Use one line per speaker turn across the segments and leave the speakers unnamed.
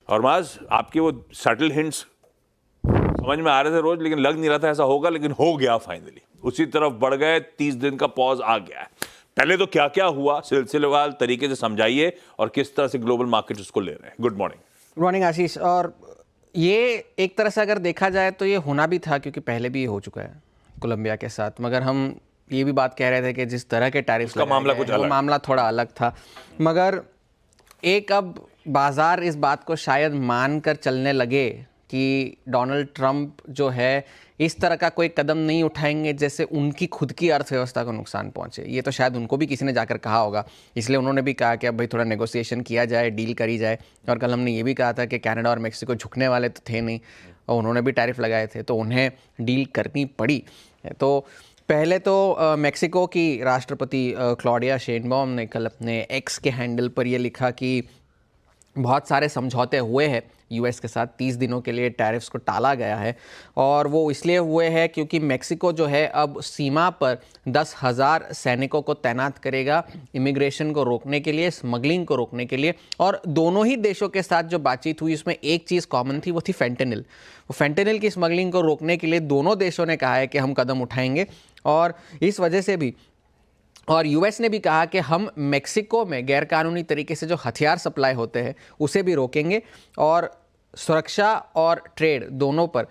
और माज आपके वो सटल हिंट्स समझ में आ रहे थे रोज, लेकिन लग नहीं रहा था ऐसा होगा, लेकिन हो गया फाइनली। उसी तरफ बढ़ गए, 30 दिन का पॉज आ गया है। पहले तो क्या क्या हुआ सिलसिलेवार तरीके से समझाइए और किस तरह से ग्लोबल मार्केट उसको ले रहे हैं। Good morning.
गुड मॉर्निंग आशीष। और ये एक तरह से अगर देखा जाए तो ये होना भी था, क्योंकि पहले भी ये हो चुका है कोलंबिया के साथ। मगर हम ये भी बात कह रहे थे कि जिस तरह के टैरिफ्स
का मामला कुछ अलग,
वो मामला थोड़ा अलग था। मगर एक अब बाजार इस बात को शायद मान कर चलने लगे कि डोनाल्ड ट्रंप जो है इस तरह का कोई कदम नहीं उठाएंगे जैसे उनकी खुद की अर्थव्यवस्था को नुकसान पहुंचे। ये तो शायद उनको भी किसी ने जाकर कहा होगा, इसलिए उन्होंने भी कहा कि अब भाई थोड़ा नेगोशिएशन किया जाए, डील करी जाए। और कल हमने ये भी कहा था कि कनाडा और मेक्सिको झुकने वाले तो थे नहीं, और उन्होंने भी टैरिफ लगाए थे, तो उन्हें डील करनी पड़ी। तो पहले तो मेक्सिको की राष्ट्रपति क्लॉडिया शेनबॉम ने कल अपने एक्स के हैंडल पर यह लिखा कि बहुत सारे समझौते हुए हैं यूएस के साथ, 30 दिनों के लिए टैरिफ्स को टाला गया है। और वो इसलिए हुए हैं क्योंकि मेक्सिको जो है अब सीमा पर 10,000 सैनिकों को तैनात करेगा इमिग्रेशन को रोकने के लिए, स्मगलिंग को रोकने के लिए। और दोनों ही देशों के साथ जो बातचीत हुई उसमें एक चीज़ कॉमन थी, वो थी फेंटेनिल। वो फेंटेनिल की स्मगलिंग को रोकने के लिए दोनों देशों ने कहा है कि हम कदम उठाएंगे। और इस वजह से भी, और यूएस ने भी कहा कि हम मेक्सिको में गैरकानूनी तरीके से जो हथियार सप्लाई होते हैं उसे भी रोकेंगे, और सुरक्षा और ट्रेड दोनों पर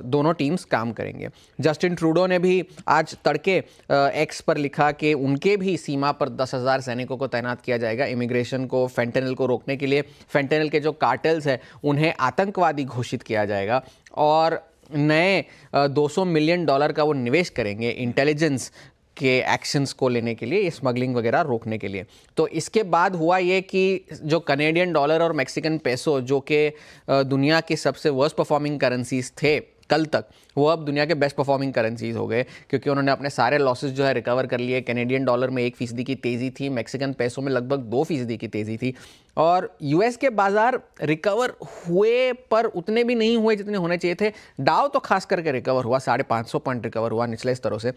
दोनों टीम्स काम करेंगे। जस्टिन ट्रूडो ने भी आज तड़के एक्स पर लिखा कि उनके भी सीमा पर 10,000 सैनिकों को तैनात किया जाएगा इमिग्रेशन को, फेंटेनिल को रोकने के लिए। फेंटेनिल के जो कार्टेल्स हैं उन्हें आतंकवादी घोषित किया जाएगा, और नए $200 मिलियन का वो निवेश करेंगे इंटेलिजेंस के एक्शंस को लेने के लिए, स्मगलिंग वगैरह रोकने के लिए। तो इसके बाद हुआ ये कि जो कनेडियन डॉलर और मैक्सिकन पेसो, जो कि दुनिया की सबसे वर्स्ट परफॉर्मिंग करेंसीज थे कल तक, वो अब दुनिया के बेस्ट परफॉर्मिंग करेंसीज हो गए, क्योंकि उन्होंने अपने सारे लॉसेस जो है रिकवर कर लिए। कैनेडियन डॉलर में 1% की तेज़ी थी, मैक्सिकन पेसो में लगभग 2% की तेज़ी थी। और यूएस के बाजार रिकवर हुए, पर उतने भी नहीं हुए जितने होने चाहिए थे। डाउ तो खास करके रिकवर हुआ, 550 पॉइंट रिकवर हुआ निचले स्तरों से,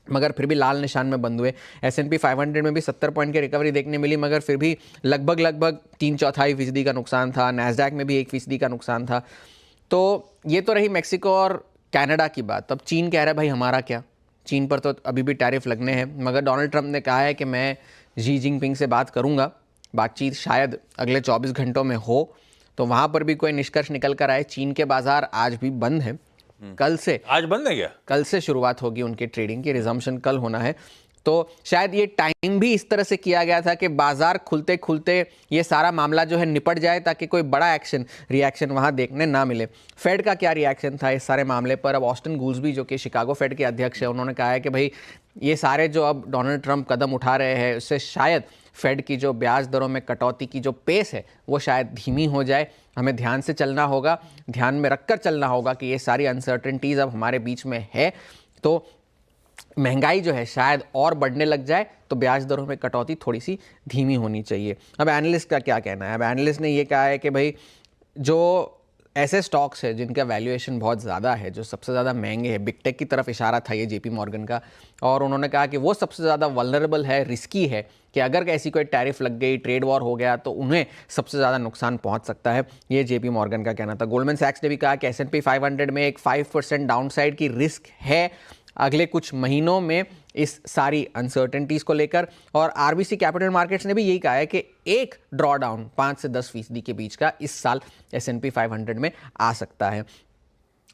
मगर फिर भी लाल निशान में बंद हुए। S&P 500 में भी 70 पॉइंट की रिकवरी देखने मिली, मगर फिर भी लगभग 3/4% का नुकसान था। नैस्डैक में भी 1% का नुकसान था। तो ये तो रही मेक्सिको और कनाडा की बात। अब चीन कह रहा है भाई हमारा क्या, चीन पर तो अभी भी टैरिफ लगने हैं। मगर डोनाल्ड ट्रंप ने कहा है कि मैं शी जिनपिंग से बात करूँगा, बातचीत शायद अगले 24 घंटों में हो, तो वहाँ पर भी कोई निष्कर्ष निकल कर आए। चीन के बाजार आज भी बंद हैं। कल से,
आज बंद है क्या?
कल से शुरुआत होगी उनकी ट्रेडिंग की, रिजम्पशन कल होना है। तो शायद ये टाइम भी इस तरह से किया गया था कि बाजार खुलते खुलते ये सारा मामला जो है निपट जाए, ताकि कोई बड़ा रिएक्शन वहां देखने ना मिले। फेड का क्या रिएक्शन था इस सारे मामले पर? अब ऑस्टिन गूल्सबी जो कि शिकागो फेड के अध्यक्ष है, उन्होंने कहा है कि भाई ये सारे जो अब डोनाल्ड ट्रंप कदम उठा रहे हैं उससे शायद फेड की जो ब्याज दरों में कटौती की जो पेस है वो शायद धीमी हो जाए। हमें ध्यान से चलना होगा, ध्यान में रखकर चलना होगा कि ये सारी अनसर्टेनिटीज़ अब हमारे बीच में है, तो महंगाई जो है शायद और बढ़ने लग जाए, तो ब्याज दरों में कटौती थोड़ी सी धीमी होनी चाहिए। अब एनालिस्ट का क्या कहना है? अब एनालिस्ट ने ये कहा है कि भाई जो ऐसे स्टॉक्स है जिनका वैल्यूएशन बहुत ज़्यादा है, जो सबसे ज़्यादा महंगे हैं, बिग टेक की तरफ इशारा था ये जेपी मॉर्गन का, और उन्होंने कहा कि वो सबसे ज़्यादा वल्नरेबल है, रिस्की है, कि अगर ऐसी कोई टैरिफ लग गई, ट्रेड वॉर हो गया, तो उन्हें सबसे ज़्यादा नुकसान पहुंच सकता है। ये जेपी मॉर्गन का कहना था। गोल्डमैन सैक्स ने भी कहा कि S&P 500 में एक 5% डाउनसाइड की रिस्क है अगले कुछ महीनों में इस सारी अनसर्टेनिटीज़ को लेकर। और आरबीसी कैपिटल मार्केट्स ने भी यही कहा है कि एक ड्रॉडाउन 5 से 10% के बीच का इस साल S&P 500 में आ सकता है।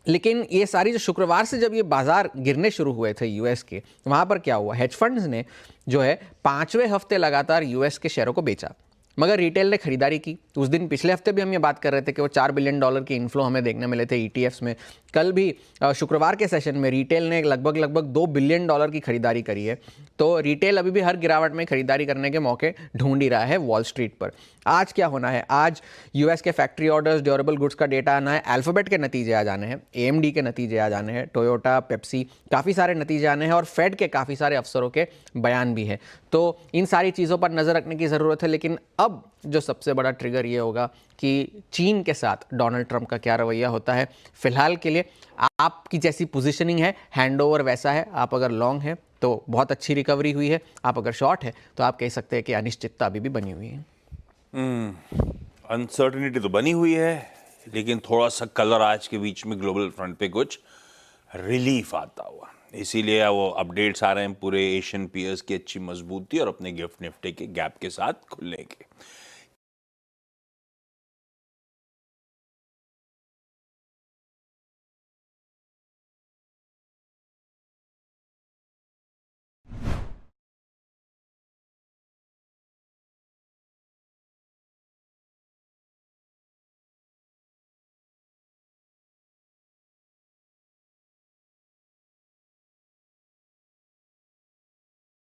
लेकिन ये सारी जो शुक्रवार से जब ये बाजार गिरने शुरू हुए थे यूएस के, वहाँ पर क्या हुआ? हेज फंड्स ने जो है 5वें हफ्ते लगातार यूएस के शेयरों को बेचा, मगर रिटेल ने खरीदारी की। उस दिन पिछले हफ्ते भी हम ये बात कर रहे थे कि वो $4 बिलियन की इन्फ्लो हमें देखने मिले थे ETFs में। कल भी शुक्रवार के सेशन में रिटेल ने लगभग $2 बिलियन की खरीदारी करी है। तो रिटेल अभी भी हर गिरावट में खरीदारी करने के मौके ढूंढ ही रहा है वॉल स्ट्रीट पर। आज क्या होना है? आज यूएस के फैक्ट्री ऑर्डर्स, ड्यूरेबल गुड्स का डेटा आना है, अल्फाबेट के नतीजे आ जाने हैं, AMD के नतीजे आ जाने हैं, टोयोटा, पेप्सी, काफ़ी सारे नतीजे आने हैं, और फेड के काफ़ी सारे अफसरों के बयान भी हैं। तो इन सारी चीज़ों पर नज़र रखने की ज़रूरत है। लेकिन अब जो सबसे बड़ा ट्रिगर ये होगा कि चीन के साथ डोनाल्ड ट्रंप का क्या रवैया होता है। फिलहाल के लिए आपकी जैसी पोजीशनिंग है, हैंडओवर वैसा है। आप अगर लॉन्ग है तो बहुत अच्छी रिकवरी हुई है, आप अगर शॉर्ट है तो आप कह सकते हैं कि अनिश्चितता अभी भी बनी हुई है।
अनसर्टिनिटी तो बनी हुई है, लेकिन थोड़ा सा कलर आज के बीच में ग्लोबल फ्रंट पे कुछ रिलीफ आता हुआ, इसीलिए वो अपडेट्स आ रहे हैं पूरे एशियन पीयर्स की अच्छी मजबूती और अपने गिफ्ट निफ्टी के गैप के साथ खुलने के।